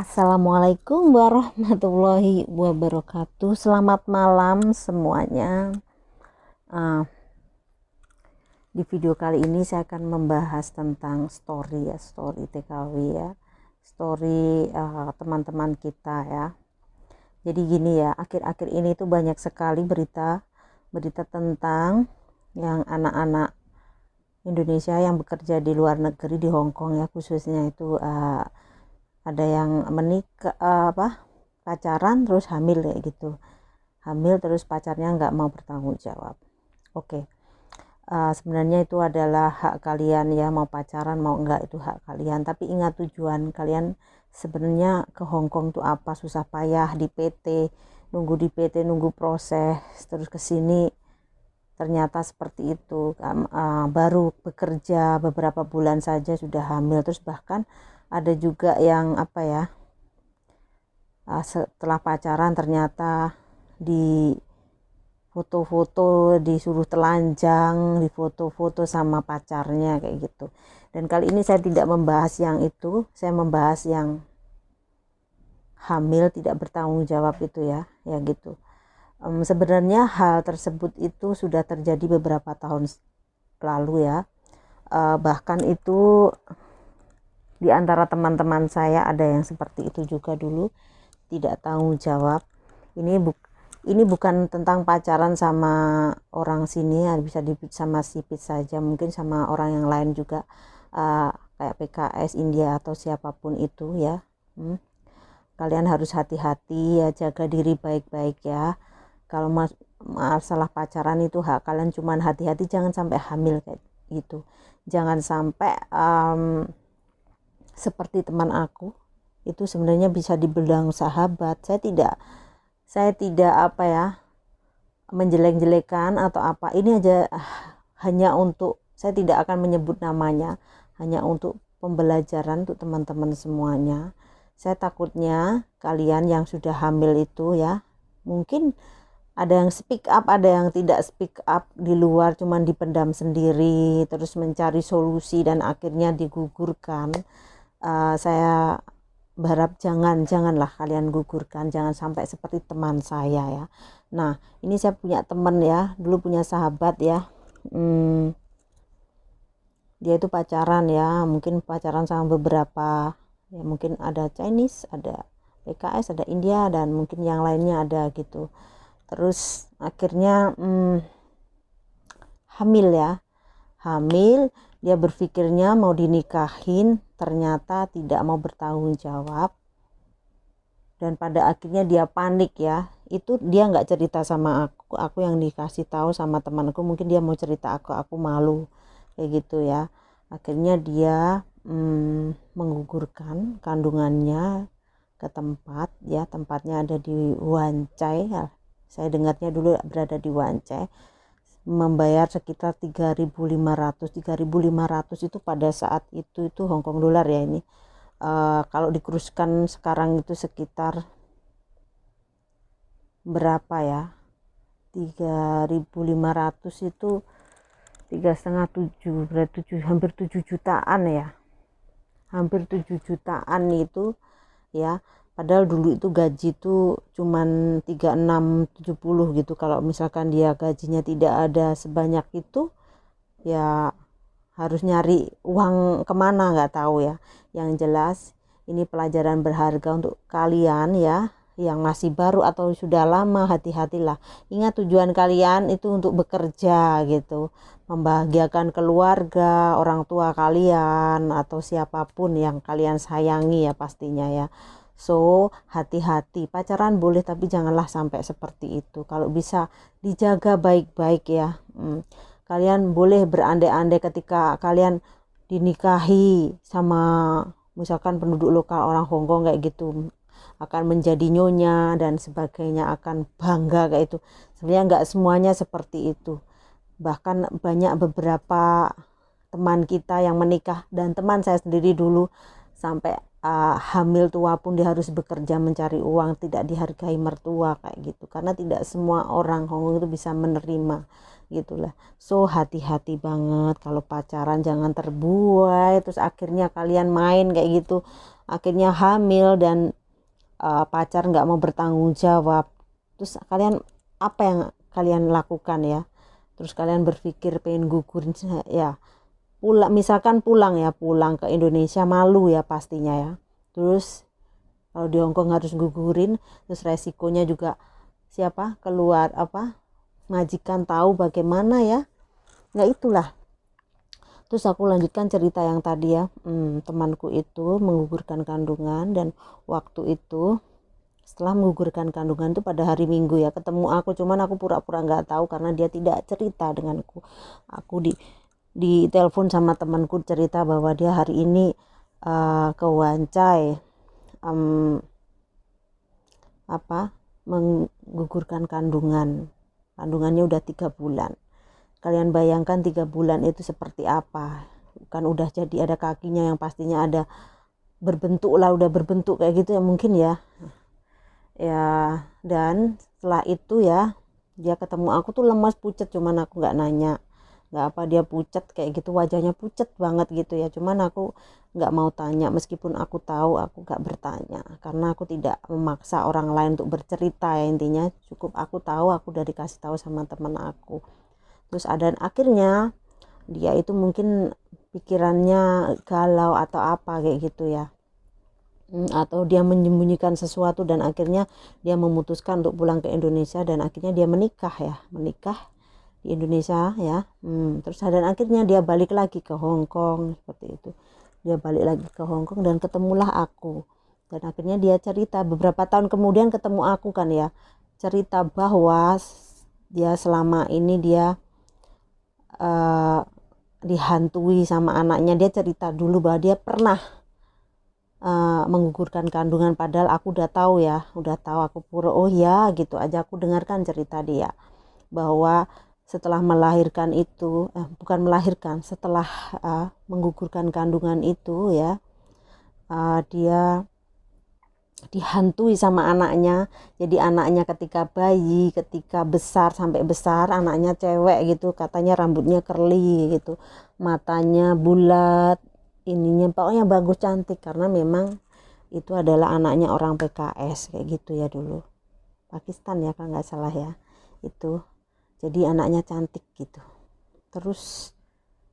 Assalamualaikum warahmatullahi wabarakatuh. Selamat malam semuanya. Di video kali ini saya akan membahas tentang story TKW ya, story teman-teman kita ya. Jadi gini ya, akhir-akhir ini tuh banyak sekali berita tentang yang anak-anak Indonesia yang bekerja di luar negeri, di Hong Kong ya khususnya, itu ada yang menikah pacaran terus hamil kayak gitu, hamil terus pacarnya nggak mau bertanggung jawab. Oke. Sebenarnya itu adalah hak kalian ya, mau pacaran mau enggak itu hak kalian, tapi ingat tujuan kalian sebenarnya ke Hong Kong tuh apa, susah payah di PT, nunggu proses terus ke sini ternyata seperti itu. Baru bekerja beberapa bulan saja sudah hamil, terus bahkan ada juga yang setelah pacaran ternyata di foto-foto, disuruh telanjang, di foto-foto sama pacarnya kayak gitu. Dan kali ini saya tidak membahas yang itu, saya membahas yang hamil tidak bertanggung jawab itu ya gitu. Sebenarnya hal tersebut itu sudah terjadi beberapa tahun lalu ya. Bahkan itu di antara teman-teman saya ada yang seperti itu juga dulu, tidak tanggung jawab. Ini bukan tentang pacaran sama orang sini ya, bisa sama sipit saja, mungkin sama orang yang lain juga, kayak PKS India atau siapapun itu ya. Kalian harus hati-hati ya, jaga diri baik-baik ya. Kalau masalah pacaran itu hak kalian, cuman hati-hati jangan sampai hamil kayak gitu. Jangan sampai seperti teman aku itu sebenarnya bisa dibilang sahabat. Saya tidak menjelek-jelekan atau apa. Ini aja hanya untuk, saya tidak akan menyebut namanya, hanya untuk pembelajaran untuk teman-teman semuanya. Saya takutnya kalian yang sudah hamil itu ya, mungkin ada yang speak up, ada yang tidak speak up di luar, cuman dipendam sendiri terus mencari solusi dan akhirnya digugurkan. Saya berharap janganlah kalian gugurkan, jangan sampai seperti teman saya ya. Nah, ini saya punya teman ya, dulu punya sahabat ya, dia itu pacaran ya, mungkin pacaran sama beberapa ya, mungkin ada Chinese, ada PKS, ada India, dan mungkin yang lainnya ada gitu. Terus akhirnya hamil ya, dia berpikirnya mau dinikahin, ternyata tidak mau bertanggung jawab, dan pada akhirnya dia panik ya. Itu dia nggak cerita sama aku yang dikasih tahu sama temanku, mungkin dia mau cerita aku malu kayak gitu ya. Akhirnya dia menggugurkan kandungannya ke tempat ya, tempatnya ada di Wancai ya. Saya dengarnya dulu berada di Wancai, membayar sekitar 3.500 itu pada saat itu Hong Kong dolar ya ini. Kalau dikuruskan sekarang itu sekitar berapa ya, 3.500 itu 3,5 7 berarti hampir 7 jutaan ya, hampir 7 jutaan itu ya. Padahal dulu itu gaji itu cuman 36-70 gitu. Kalau misalkan dia gajinya tidak ada sebanyak itu ya, harus nyari uang kemana nggak tahu ya. Yang jelas ini pelajaran berharga untuk kalian ya, yang masih baru atau sudah lama. Hati-hatilah, ingat tujuan kalian itu untuk bekerja gitu, membahagiakan keluarga, orang tua kalian atau siapapun yang kalian sayangi ya pastinya ya. So hati-hati, pacaran boleh tapi janganlah sampai seperti itu. Kalau bisa dijaga baik-baik ya. Kalian boleh berandai-andai ketika kalian dinikahi sama misalkan penduduk lokal orang Hong Kong kayak gitu, akan menjadi nyonya dan sebagainya, akan bangga kayak itu. Sebenarnya nggak semuanya seperti itu. Bahkan banyak beberapa teman kita yang menikah, dan teman saya sendiri dulu sampai hamil tua pun dia harus bekerja mencari uang, tidak dihargai mertua kayak gitu, karena tidak semua orang Hongkong itu bisa menerima gitulah. So hati-hati banget kalau pacaran, jangan terbuai terus akhirnya kalian main kayak gitu, akhirnya hamil dan pacar nggak mau bertanggung jawab, terus kalian apa yang kalian lakukan ya? Terus kalian berpikir pengen gugurin ya, misalkan pulang ke Indonesia, malu ya pastinya ya. Terus kalau di Hongkong harus gugurin, terus resikonya juga siapa keluar majikan tahu bagaimana ya. Nah itulah. Terus aku lanjutkan cerita yang tadi ya, temanku itu menggugurkan kandungan, dan waktu itu setelah menggugurkan kandungan itu pada hari Minggu ya ketemu aku, cuman aku pura-pura nggak tahu karena dia tidak cerita denganku. Aku di telepon sama temanku cerita bahwa dia hari ini ke Wancai menggugurkan kandungannya udah 3 bulan. Kalian bayangkan 3 bulan itu seperti apa, kan udah jadi ada kakinya yang pastinya ada udah berbentuk kayak gitu ya mungkin ya. Dan setelah itu ya dia ketemu aku tuh lemas pucat, cuman aku nggak nanya nggak apa dia pucat kayak gitu, wajahnya pucat banget gitu ya, cuman aku nggak mau tanya, meskipun aku tahu aku nggak bertanya karena aku tidak memaksa orang lain untuk bercerita ya, intinya cukup aku tahu, aku udah dikasih tahu sama teman aku. Terus akhirnya dia itu mungkin pikirannya galau atau apa kayak gitu ya, atau dia menyembunyikan sesuatu, dan akhirnya dia memutuskan untuk pulang ke Indonesia, dan akhirnya dia menikah di Indonesia ya. Terus dan akhirnya dia balik lagi ke Hong Kong seperti itu. Dia balik lagi ke Hong Kong dan ketemulah aku, dan akhirnya dia cerita beberapa tahun kemudian ketemu aku kan ya, cerita bahwa dia selama ini dia dihantui sama anaknya. Dia cerita dulu bahwa dia pernah menggugurkan kandungan, padahal aku udah tahu, aku pura oh ya gitu aja, aku dengarkan cerita dia bahwa setelah melahirkan itu setelah menggugurkan kandungan itu ya, dia dihantui sama anaknya. Jadi anaknya ketika bayi, ketika besar sampai besar, anaknya cewek gitu, katanya rambutnya curly gitu, matanya bulat, ininya pokoknya bagus cantik, karena memang itu adalah anaknya orang PKS kayak gitu ya, dulu Pakistan ya kalau nggak salah ya itu. Jadi anaknya cantik gitu. Terus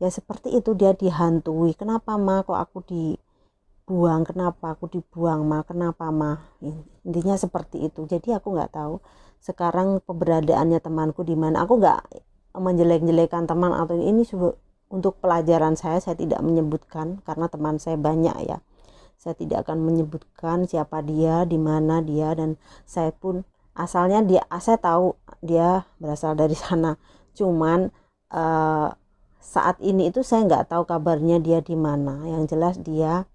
ya seperti itu, dia dihantui. Kenapa ma kok aku dibuang, kenapa aku dibuang ma, kenapa ma, intinya seperti itu. Jadi aku nggak tahu sekarang keberadaannya temanku di mana. Aku nggak menjelek-jelekan teman atau ini, untuk pelajaran saya tidak menyebutkan karena teman saya banyak ya. Saya tidak akan menyebutkan siapa dia, di mana dia, dan saya pun asalnya saya tahu dia berasal dari sana. Cuman saat ini itu saya nggak tahu kabarnya dia di mana. Yang jelas dia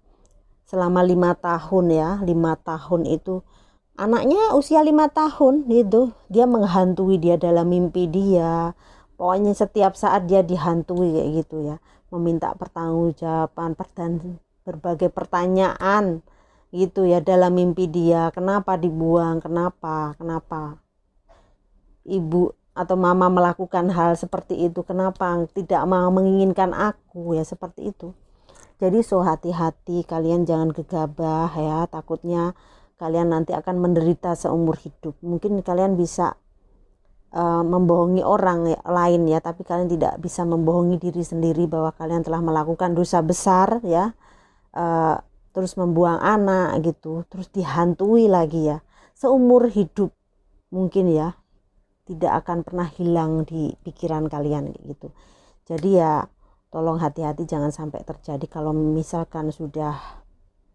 selama 5 tahun ya, 5 tahun itu anaknya usia 5 tahun gitu, dia menghantui dia dalam mimpi dia. Pokoknya setiap saat dia dihantui kayak gitu ya, meminta pertanggungjawaban dan berbagai pertanyaan gitu ya dalam mimpi dia. Kenapa dibuang, kenapa ibu atau mama melakukan hal seperti itu, kenapa tidak mau menginginkan aku ya, seperti itu. Jadi so hati-hati, kalian jangan gegabah ya, takutnya kalian nanti akan menderita seumur hidup. Mungkin kalian bisa membohongi orang lain ya, tapi kalian tidak bisa membohongi diri sendiri bahwa kalian telah melakukan dosa besar ya, terus membuang anak gitu, terus dihantui lagi ya, seumur hidup mungkin ya, tidak akan pernah hilang di pikiran kalian gitu. Jadi ya tolong hati-hati, jangan sampai terjadi. Kalau misalkan sudah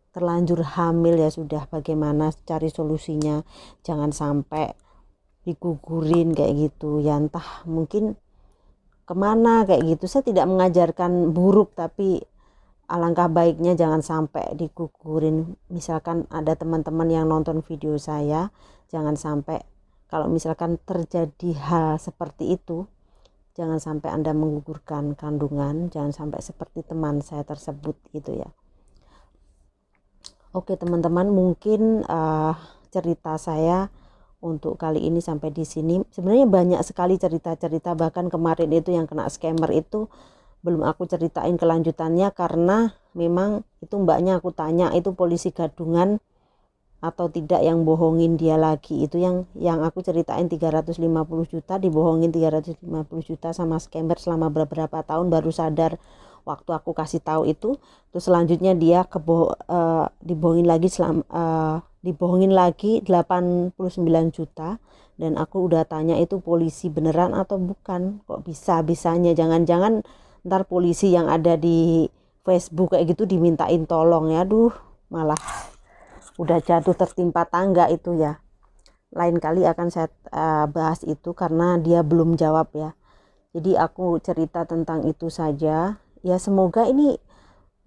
terlanjur hamil ya sudah, bagaimana cari solusinya, jangan sampai digugurin kayak gitu ya, entah mungkin kemana kayak gitu. Saya tidak mengajarkan buruk, tapi alangkah baiknya jangan sampai digugurin. Misalkan ada teman-teman yang nonton video saya, jangan sampai, kalau misalkan terjadi hal seperti itu, jangan sampai Anda menggugurkan kandungan, jangan sampai seperti teman saya tersebut gitu ya. Oke teman-teman, mungkin cerita saya untuk kali ini sampai di sini. Sebenarnya banyak sekali cerita-cerita, bahkan kemarin itu yang kena scammer itu belum aku ceritain kelanjutannya karena memang itu mbaknya aku tanya itu polisi gadungan atau tidak yang bohongin dia lagi. Itu yang aku ceritain 350 juta dibohongin 350 juta sama scammer selama beberapa tahun, baru sadar waktu aku kasih tahu itu. Terus selanjutnya dia dibohongin lagi dibohongin lagi 89 juta, dan aku udah tanya itu polisi beneran atau bukan, kok bisa-bisanya jangan-jangan ntar polisi yang ada di Facebook kayak gitu dimintain tolong ya. Aduh, malah udah jatuh tertimpa tangga itu ya. Lain kali akan saya bahas itu karena dia belum jawab ya. Jadi aku cerita tentang itu saja ya, semoga ini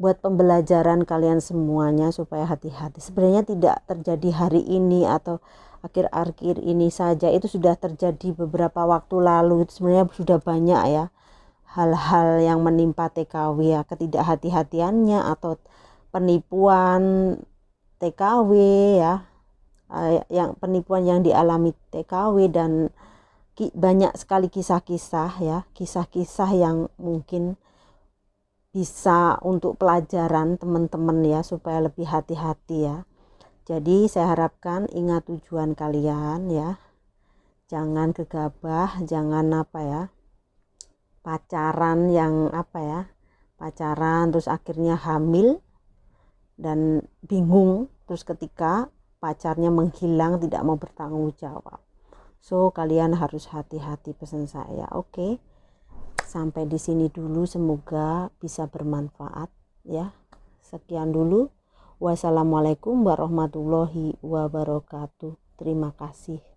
buat pembelajaran kalian semuanya supaya hati-hati. Sebenarnya tidak terjadi hari ini atau akhir-akhir ini saja, itu sudah terjadi beberapa waktu lalu. Itu sebenarnya sudah banyak ya hal-hal yang menimpa TKW ya, ketidakhati-hatiannya atau penipuan TKW ya, yang penipuan yang dialami TKW, dan banyak sekali kisah-kisah ya, kisah-kisah yang mungkin bisa untuk pelajaran teman-teman ya, supaya lebih hati-hati ya. Jadi saya harapkan ingat tujuan kalian ya, jangan gegabah, jangan pacaran yang pacaran terus akhirnya hamil dan bingung, terus ketika pacarnya menghilang tidak mau bertanggung jawab. So kalian harus hati-hati, pesan saya. Oke. Sampai di sini dulu, semoga bisa bermanfaat ya. Sekian dulu. Wassalamualaikum warahmatullahi wabarakatuh. Terima kasih.